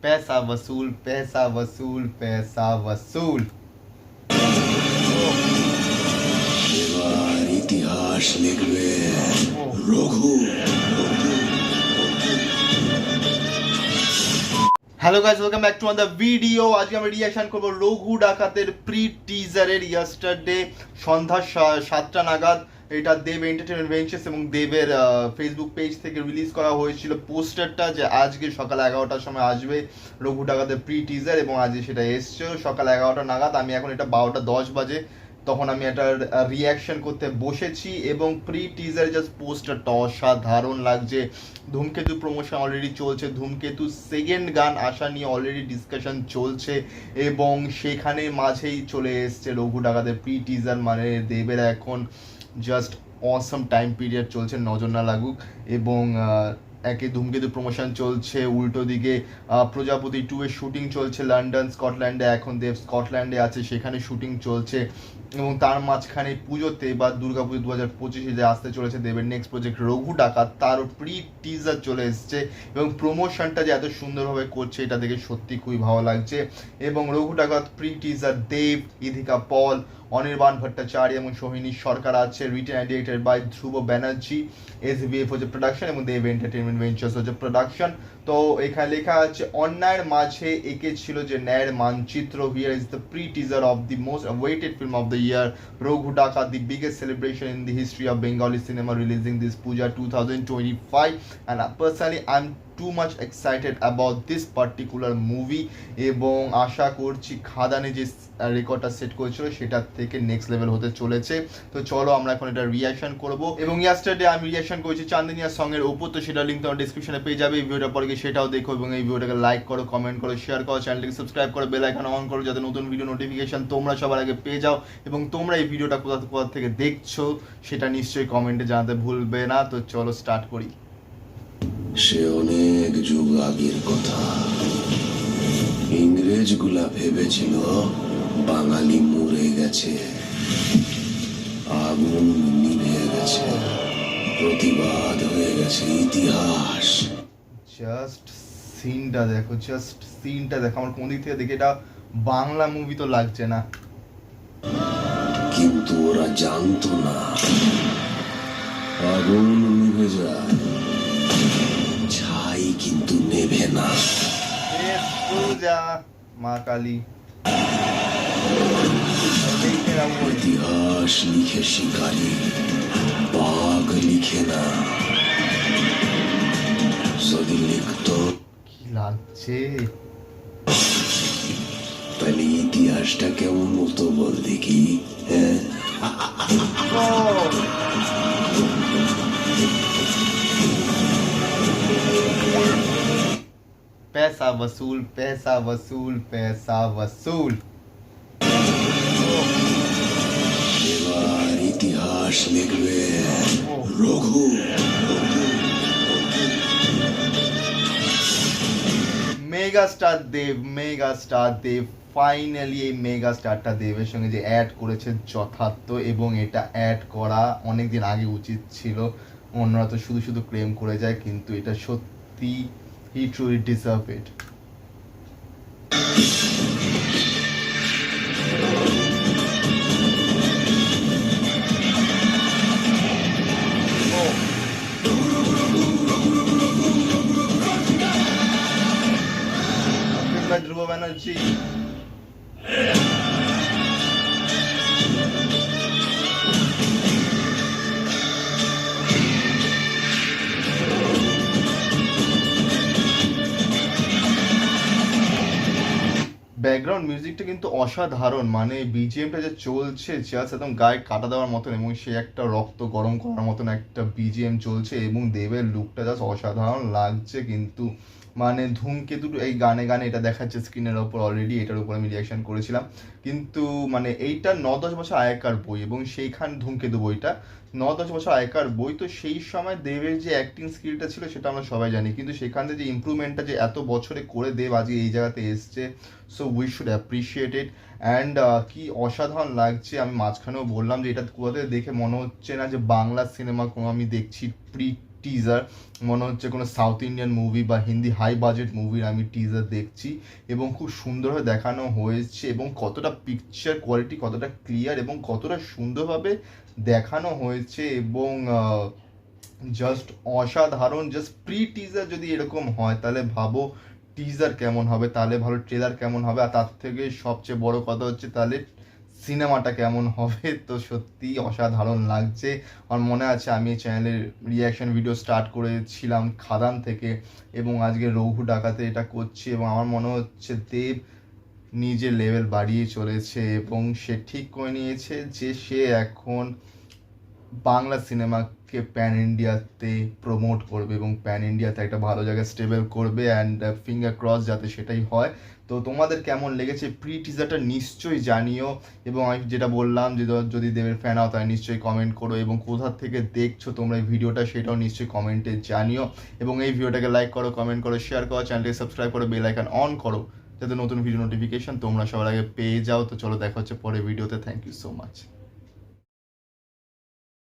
पैसा वसूल, पैसा वसूल, पैसा वसूल। এবার ইতিহাস লিখবে Raghu. Hello guys, welcome back to another video. আজকে আমরা রিঅ্যাকশন করব রঘু ডাকাতের প্রি টিজারের। ইয়েস্টারডে সন্ধ্যা 7টা নাগাদ এটা দেব এন্টারটেইনমেন্ট ভেঞ্চার্স এবং দেবের ফেসবুক পেজ থেকে রিলিজ করা হয়েছিল পোস্টারটা, যে আজকে সকাল 11টার সময় আসবে রঘু ডাকাতের প্রি টিজার, এবং আজকে সেটা এসছে সকাল 11টা নাগাদ। আমি এখন এটা 12টা 10 বাজে, তখন আমি এটার রিয়াকশন করতে বসেছি এবং প্রি টিজার জাস্ট পোস্টারটা অসাধারণ লাগছে। ধূমকেতু প্রমোশন অলরেডি চলছে, ধূমকেতু সেকেন্ড গান আসা নিয়ে অলরেডি ডিসকাশন চলছে, এবং সেখানে মাঝেই চলে এসছে রঘু ডাকাতের প্রি টিজার। মানে দেবের এখন জাস্ট অসম টাইম পিরিয়ড চলছে, নজর না লাগুক। এবং একে ধূমকেতু প্রমোশন চলছে, উল্টো দিকে প্রজাপতি 2 এর শুটিং চলছে লন্ডন স্কটল্যান্ডে। এখন দেব স্কটল্যান্ডে আছে, সেখানে শুটিং চলছে। এবং তার মাঝখানে পুজোতে বা দুর্গাপুজো 2025 যে আসতে চলেছে দেবের নেক্সট প্রজেক্ট রঘু ডাকাত, তারও প্রি টিজার চলে এসছে। এবং প্রমোশনটা যে এত সুন্দরভাবে করছে এটা দেখে সত্যি খুবই ভালো লাগছে। এবং রঘু ডাকাত প্রি টিজার দেব, ইধিকা পল, অনির্বাণ ভট্টাচার্য এবং সোহিনী সরকার আছে। Written and directed by Dhruba Banerjee. SBF হচ্ছে প্রোডাকশন এবং দেব এন্টারটেইনমেন্ট ভেঞ্চার্স হচ্ছে প্রোডাকশন। তো এখানে লেখা আছে অন্যায়ের মাঝে একে ছিল যে ন্যায়ের মানচিত্র। Here is the pre teaser of the most awaited film of the year, Raghu ডাকাত, the biggest celebration in the history of Bengali cinema, releasing this Puja 2025. And personally I'm too much excited about this particular movie, এবং আশা করছি খাদানে যে রেকর্ডটা set করেছিল সেটার থেকে next level হতে চলেছে। তো চলো আমরা এখন এটা রিঅ্যাকশন করব। এবং ইয়েস্টারডে আমি রিঅ্যাকশন করেছি চান্দিনিয়া সঙ্গের ওপর, তো সেটা লিঙ্ক তোমার ডিসক্রিপশনে পেয়ে যাবে। এই ভিডিওটা পরে গিয়ে সেটাও দেখো, এবং এই ভিডিওটাকে লাইক করো, কমেন্ট করো, শেয়ার করো, চ্যানেলটাকে সাবস্ক্রাইব করো, বেল আইকন অন করো, যাতে নতুন ভিডিও নোটিফিকেশন তোমরা সবার আগে পেয়ে যাও। এবং তোমরা এই ভিডিওটা কোথা থেকে দেখছো সেটা নিশ্চয়ই কমেন্টে জানাতে ভুলবে না। তো চলো স্টার্ট করি। সে অনেক যুগ আগের কথা। ইংরেজগুলা ভেবেছিল বাঙালি মরে গেছে, আগুন নিভে গেছে, প্রতিবাদ হয়ে গেছে ইতিহাস। জাস্ট সিনটা দেখো, জাস্ট সিনটা দেখো। আমার কোন দিক থেকে দেখে এটা বাংলা মুভি তো লাগছে না। কিন্তু ওরা জানতো না আগুন নিভে যায়, ছাই কিন্তু নেভে না। পূজা মা কালী। ইতিহাস লিখে শিকারী, বাঘ লিখে না। যদি লিখতো কি লাগছে, তাহলে ইতিহাসটা কেমন হতো বল দেখি। হ্যাঁ, पैसा वसूल, पैसा वसूल, पैसा वसूल। এবার ইতিহাস লিখবে রঘু। মেগা স্টার দেব, মেগা স্টার দেব ফাইনালি এই মেগা স্টারটা দেবের সঙ্গে যে অ্যাড করেছে যথার্থ, এবং এটা অ্যাড করা অনেক দিন আগে উচিত ছিল। অন্যরা তো শুধু শুধু ক্লেম করে যায়, কিন্তু এটা সত্যি he truly deserve it. Dhruv Banerjee. Background মিউজিকটা কিন্তু অসাধারণ, মানে বিজিএমটা যে চলছে জাস্ট একদম গায়ে কাটা দেওয়ার মতন, এবং সে একটা রক্ত গরম করার মতন একটা বিজিএম চলছে, এবং দেবের লুকটা জাস্ট অসাধারণ লাগছে। কিন্তু মানে ধূমকেতু এই গানে গানে এটা দেখাচ্ছে স্ক্রিনের ওপর অলরেডি, এটার উপর আমি রিয়াকশন করেছিলাম। কিন্তু মানে এইটা 9-10 বছর আগেকার বই, এবং সেইখান ধূমকেতু বইটা 9-10 বছর আগেকার বই। তো সেই সময় দেবের যে অ্যাক্টিং স্কিলটা ছিল সেটা আমরা সবাই জানি, কিন্তু সেখান থেকে যে ইম্প্রুভমেন্টটা যে এত বছরে করে দেব আজকে এই জায়গাতে এসছে, so we should appreciate it. And কি অসাধারণ লাগছে। আমি মাঝখানেও বললাম যে এটা কোথাতে দেখে মনে হচ্ছে না যে বাংলা সিনেমা কোনো আমি দেখছি প্রি টিজার, মনে হচ্ছে কোনো সাউথ ইন্ডিয়ান মুভি বা হিন্দি হাই বাজেট মুভির আমি টিজার দেখছি। এবং খুব সুন্দরভাবে দেখানো হয়েছে এবং কতটা পিকচার কোয়ালিটি কতটা ক্লিয়ার এবং কতটা সুন্দরভাবে দেখানো হয়েছে এবং জাস্ট অসাধারণ। জাস্ট প্রি টিজার যদি এরকম হয় তাহলে ভাবো টিজার কেমন হবে, তাহলে ভালো ট্রেলার কেমন হবে, আর তার থেকে সবচেয়ে বড় কথা হচ্ছে তাহলে সিনেমাটা কেমন হবে। তো সত্যি অসাধারণ লাগছে। আমার মনে আছে আমি এই চ্যানেলের রিয়াকশন ভিডিও স্টার্ট করেছিলাম খাদান থেকে এবং আজকে রঘু ডাকাতে এটা করছি এবং আমার মনে হচ্ছে দেব নিজের লেভেল বাড়িয়ে চলেছে এবং সে ঠিক করে নিয়েছে যে সে এখন বাংলা সিনেমাকে প্যান ইন্ডিয়াতে প্রমোট করবে এবং প্যান ইন্ডিয়াতে একটা ভালো জায়গায় স্টেবল করবে। অ্যান্ড ফিঙ্গার ক্রস যাতে সেটাই হয়। তো তোমাদের কেমন লেগেছে প্রি টিজারটা নিশ্চয়ই জানিও এবং আমি যেটা বললাম যে যদি দেবের ফ্যান হও তাহলে নিশ্চয়ই কমেন্ট করো এবং কোথা থেকে দেখছো তোমরা এই ভিডিওটা সেটাও নিশ্চয়ই কমেন্টে জানিও এবং এই ভিডিওটাকে লাইক করো, কমেন্ট করো, শেয়ার করো, চ্যানেলটাকে সাবস্ক্রাইব করো, বেল আইকন অন করো যাতে নতুন ভিডিও নোটিফিকেশন তোমরা সবার আগে পেয়ে যাও। তো চলো দেখা হচ্ছে পরের ভিডিওতে। Thank you so much.